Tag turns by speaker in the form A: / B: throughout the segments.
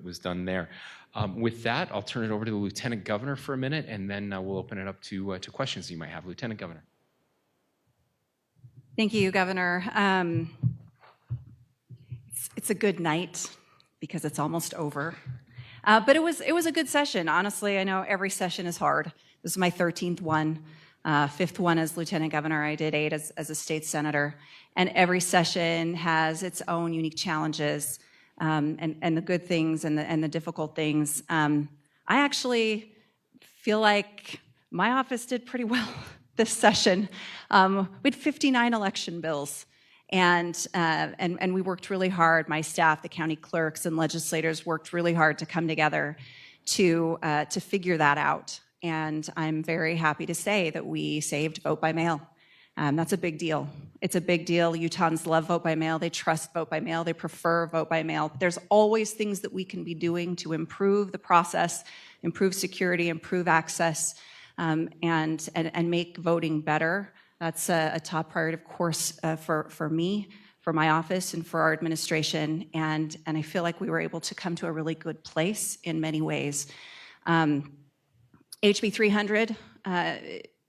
A: that was done there. With that, I'll turn it over to the Lieutenant Governor for a minute, and then we'll open it up to questions you might have. Lieutenant Governor.
B: Thank you, Governor. It's a good night because it's almost over. But it was a good session. Honestly, I know every session is hard. This is my 13th one, 5th one as Lieutenant Governor. I did 8 as a state senator. And every session has its own unique challenges and the good things and the difficult things. I actually feel like my office did pretty well this session. We had 59 election bills. And we worked really hard. My staff, the county clerks and legislators worked really hard to come together to figure that out. And I'm very happy to say that we saved vote by mail. That's a big deal. It's a big deal. Utahns love vote by mail. They trust vote by mail. They prefer vote by mail. There's always things that we can be doing to improve the process, improve security, improve access, and make voting better. That's a top priority, of course, for me, for my office, and for our administration. And I feel like we were able to come to a really good place in many ways. HB 300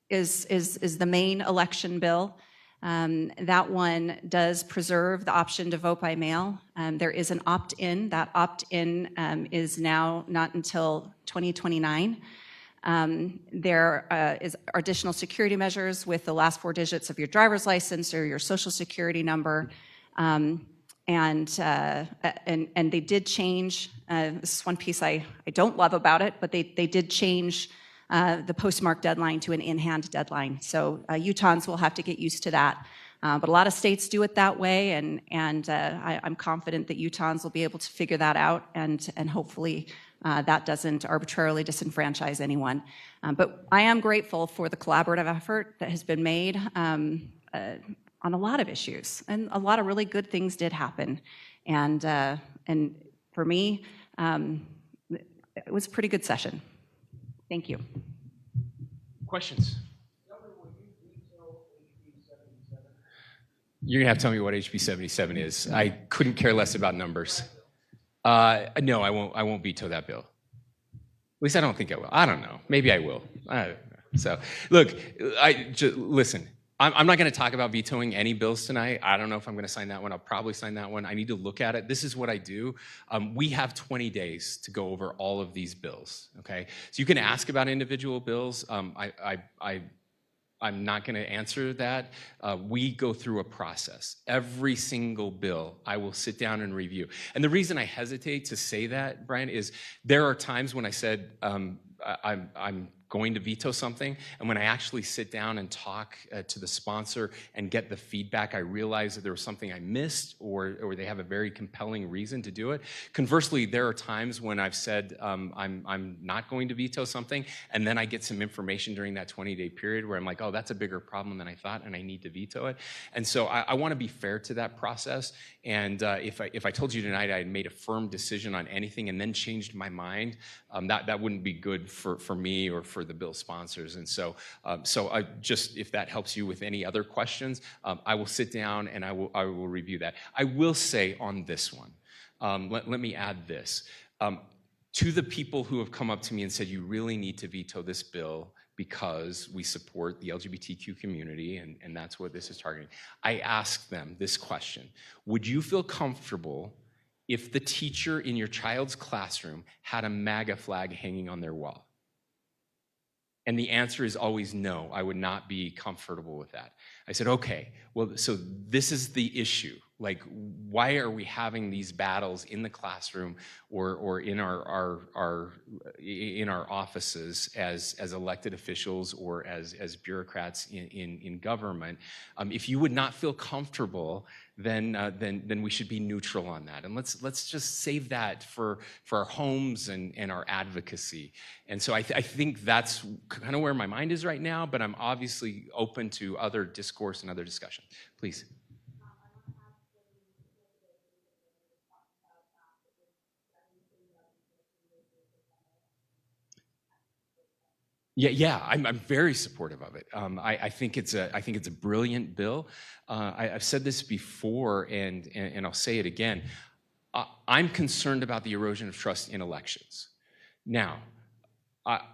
B: is the main election bill. That one does preserve the option to vote by mail. There is an opt-in. That opt-in is now not until 2029. There are additional security measures with the last 4 digits of your driver's license or your social security number. And they did change, this is one piece I don't love about it, but they did change the postmark deadline to an in-hand deadline. So Utahns will have to get used to that. But a lot of states do it that way, and I'm confident that Utahns will be able to figure that out, and hopefully that doesn't arbitrarily disenfranchise anyone. But I am grateful for the collaborative effort that has been made on a lot of issues, and a lot of really good things did happen. And for me, it was a pretty good session. Thank you.
A: Questions? You're gonna have to tell me what HB 77 is. I couldn't care less about numbers. No, I won't veto that bill. At least I don't think I will. I don't know. Maybe I will. So, look, listen. I'm not going to talk about vetoing any bills tonight. I don't know if I'm going to sign that one. I'll probably sign that one. I need to look at it. This is what I do. We have 20 days to go over all of these bills. Okay, so you can ask about individual bills. I'm not going to answer that. We go through a process. Every single bill, I will sit down and review. And the reason I hesitate to say that, Brian, is there are times when I said I'm going to veto something, and when I actually sit down and talk to the sponsor and get the feedback, I realize that there was something I missed, or they have a very compelling reason to do it. Conversely, there are times when I've said I'm not going to veto something, and then I get some information during that 20-day period where I'm like, oh, that's a bigger problem than I thought, and I need to veto it. And so I want to be fair to that process. And if I told you tonight I had made a firm decision on anything and then changed my mind, that wouldn't be good for me or for the bill sponsors. And so I just, if that helps you with any other questions, I will sit down and I will review that. I will say on this one, let me add this. To the people who have come up to me and said, you really need to veto this bill because we support the LGBTQ community, and that's what this is targeting, I ask them this question: would you feel comfortable if the teacher in your child's classroom had a MAGA flag hanging on their wall? And the answer is always no, I would not be comfortable with that. I said, okay, well, so this is the issue. Like, why are we having these battles in the classroom or in our offices as elected officials or as bureaucrats in government? If you would not feel comfortable, then we should be neutral on that. And let's just save that for our homes and our advocacy. And so I think that's kind of where my mind is right now, but I'm obviously open to other discourse and other discussion. Please. Yeah, I'm very supportive of it. I think it's a brilliant bill. I've said this before, and I'll say it again. I'm concerned about the erosion of trust in elections. Now,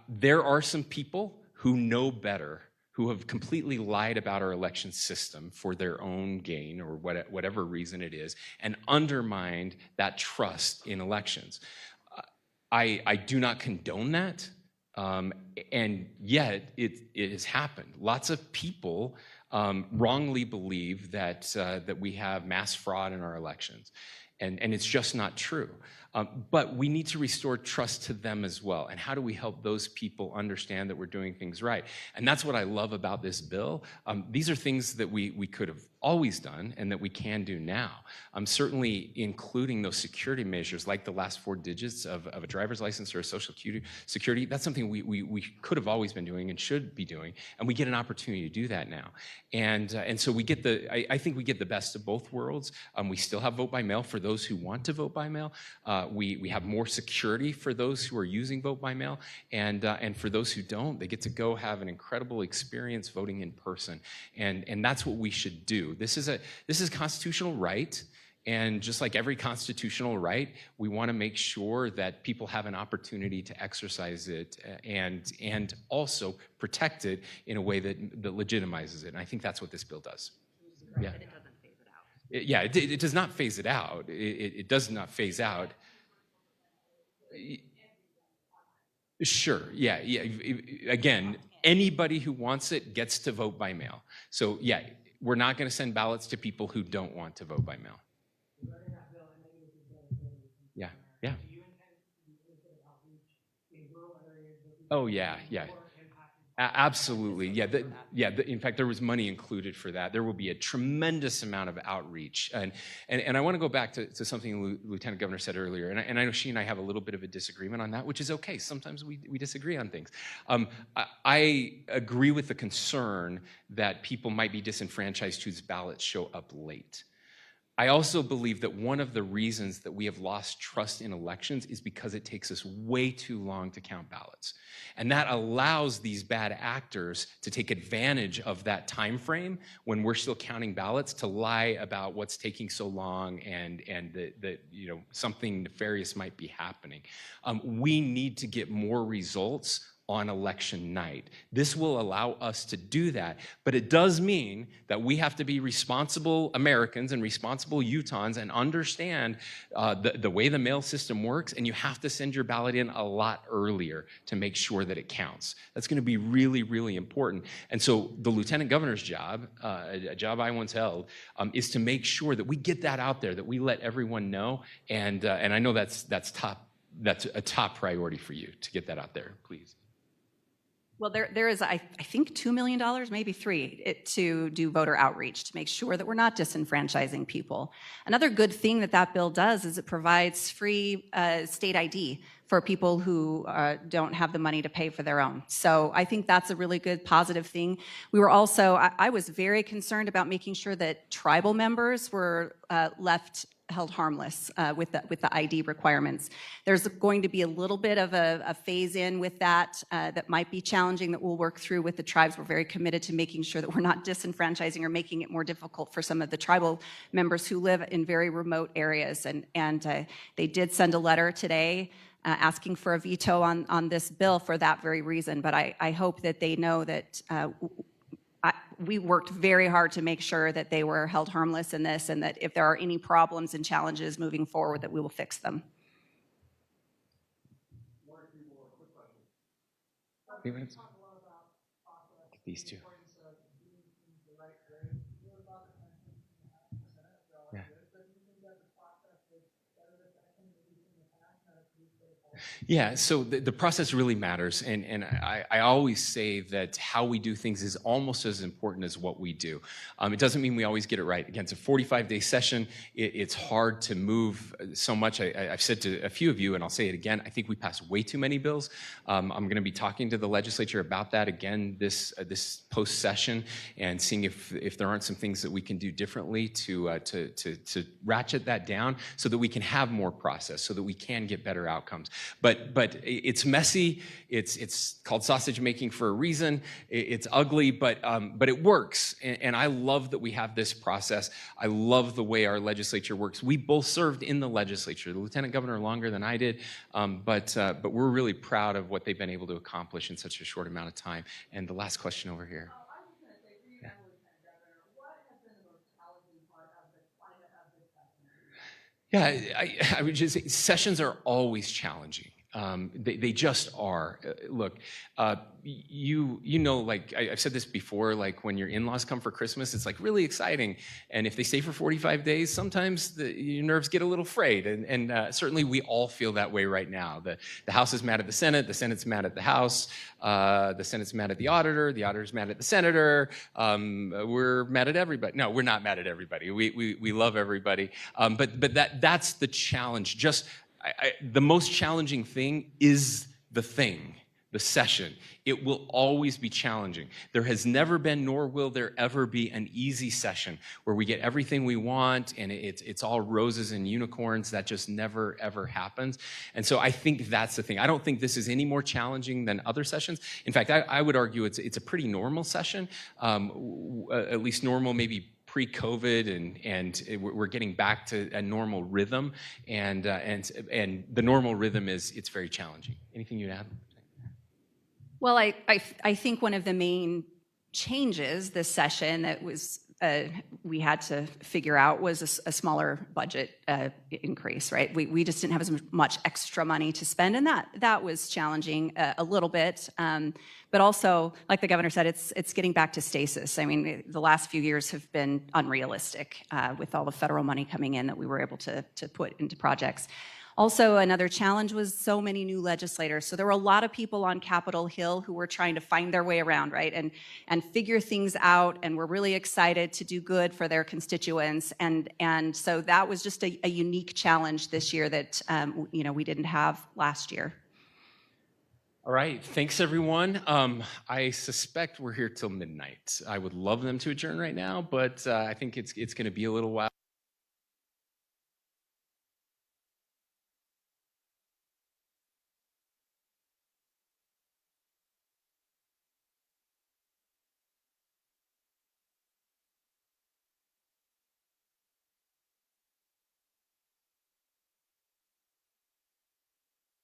A: there are some people who know better, who have completely lied about our election system for their own gain or whatever reason it is, and undermined that trust in elections. I do not condone that, and yet it has happened. Lots of people wrongly believe that we have mass fraud in our elections, and it's just not true. But we need to restore trust to them as well. And how do we help those people understand that we're doing things right? And that's what I love about this bill. These are things that we could have always done and that we can do now. Certainly including those security measures like the last 4 digits of a driver's license or a social security. That's something we could have always been doing and should be doing. And we get an opportunity to do that now. And so we get I think we get the best of both worlds. We still have vote by mail for those who want to vote by mail. We have more security for those who are using vote by mail, and for those who don't, they get to go have an incredible experience voting in person, and that's what we should do. This is a constitutional right, and just like every constitutional right, we want to make sure that people have an opportunity to exercise it and also protect it in a way that legitimizes it. And I think that's what this bill does. Yeah. It does not phase it out. It does not phase out. Sure, yeah. Again, anybody who wants it gets to vote by mail. So yeah, we're not going to send ballots to people who don't want to vote by mail. Yeah. Oh yeah. Absolutely, in fact, there was money included for that. There will be a tremendous amount of outreach, and I want to go back to something Lieutenant Governor said earlier, and I know she and I have a little bit of a disagreement on that, which is okay. Sometimes we disagree on things. I agree with the concern that people might be disenfranchised whose ballots show up late. I also believe that one of the reasons that we have lost trust in elections is because it takes us way too long to count ballots. And that allows these bad actors to take advantage of that time frame when we're still counting ballots to lie about what's taking so long and that something nefarious might be happening. We need to get more results on election night. This will allow us to do that, but it does mean that we have to be responsible Americans and responsible Utahns and understand the way the mail system works, and you have to send your ballot in a lot earlier to make sure that it counts. That's going to be really, really important. And so the Lieutenant Governor's job, a job I once held, is to make sure that we get that out there, that we let everyone know, and I know that's a top priority for you to get that out there, please.
B: Well, there is, I think, $2 million, maybe $3 million, to do voter outreach to make sure that we're not disenfranchising people. Another good thing that bill does is it provides free state ID for people who don't have the money to pay for their own. So I think that's a really good positive thing. We were also, I was very concerned about making sure that tribal members were held harmless with the ID requirements. There's going to be a little bit of a phase in with that might be challenging, that we'll work through with the tribes. We're very committed to making sure that we're not disenfranchising or making it more difficult for some of the tribal members who live in very remote areas. And they did send a letter today asking for a veto on this bill for that very reason. But I hope that they know that we worked very hard to make sure that they were held harmless in this, and that if there are any problems and challenges moving forward, that we will fix them.
A: These two. Yeah. Yeah, so the process really matters, and I always say that how we do things is almost as important as what we do. It doesn't mean we always get it right. Again, it's a 45-day session. It's hard to move so much. I've said to a few of you, and I'll say it again, I think we pass way too many bills. I'm going to be talking to the legislature about that again this post-session, and seeing if there aren't some things that we can do differently to ratchet that down so that we can have more process, so that we can get better outcomes. But it's messy. It's called sausage making for a reason. It's ugly, but it works. And I love that we have this process. I love the way our legislature works. We both served in the legislature. The lieutenant governor longer than I did, but we're really proud of what they've been able to accomplish in such a short amount of time. And the last question over here. Yeah, I would just say sessions are always challenging. They just are. Look, you know, like I've said this before, like when your in-laws come for Christmas, it's like really exciting. And if they stay for 45 days, sometimes your nerves get a little frayed. And certainly we all feel that way right now. The House is mad at the Senate's mad at the House, the Senate's mad at the auditor's mad at the senator. We're mad at everybody. No, we're not mad at everybody. We love everybody. But that's the challenge. The most challenging thing is the session. It will always be challenging. There has never been, nor will there ever be, an easy session where we get everything we want and it's all roses and unicorns. That just never, ever happens. And so I think that's the thing. I don't think this is any more challenging than other sessions. In fact, I would argue it's a pretty normal session, at least normal maybe pre-COVID, and we're getting back to a normal rhythm, and the normal rhythm is it's very challenging. Anything you'd add?
B: Well, I think one of the main changes this session that was we had to figure out was a smaller budget increase, right? We just didn't have as much extra money to spend, and that was challenging a little bit. But also, like the governor said, it's getting back to stasis. I mean, the last few years have been unrealistic with all the federal money coming in that we were able to put into projects. Also, another challenge was so many new legislators. So there were a lot of people on Capitol Hill who were trying to find their way around, right, and figure things out, and were really excited to do good for their constituents. And so that was just a unique challenge this year that we didn't have last year.
A: All right, thanks everyone. I suspect we're here till midnight. I would love them to adjourn right now, but I think it's going to be a little while.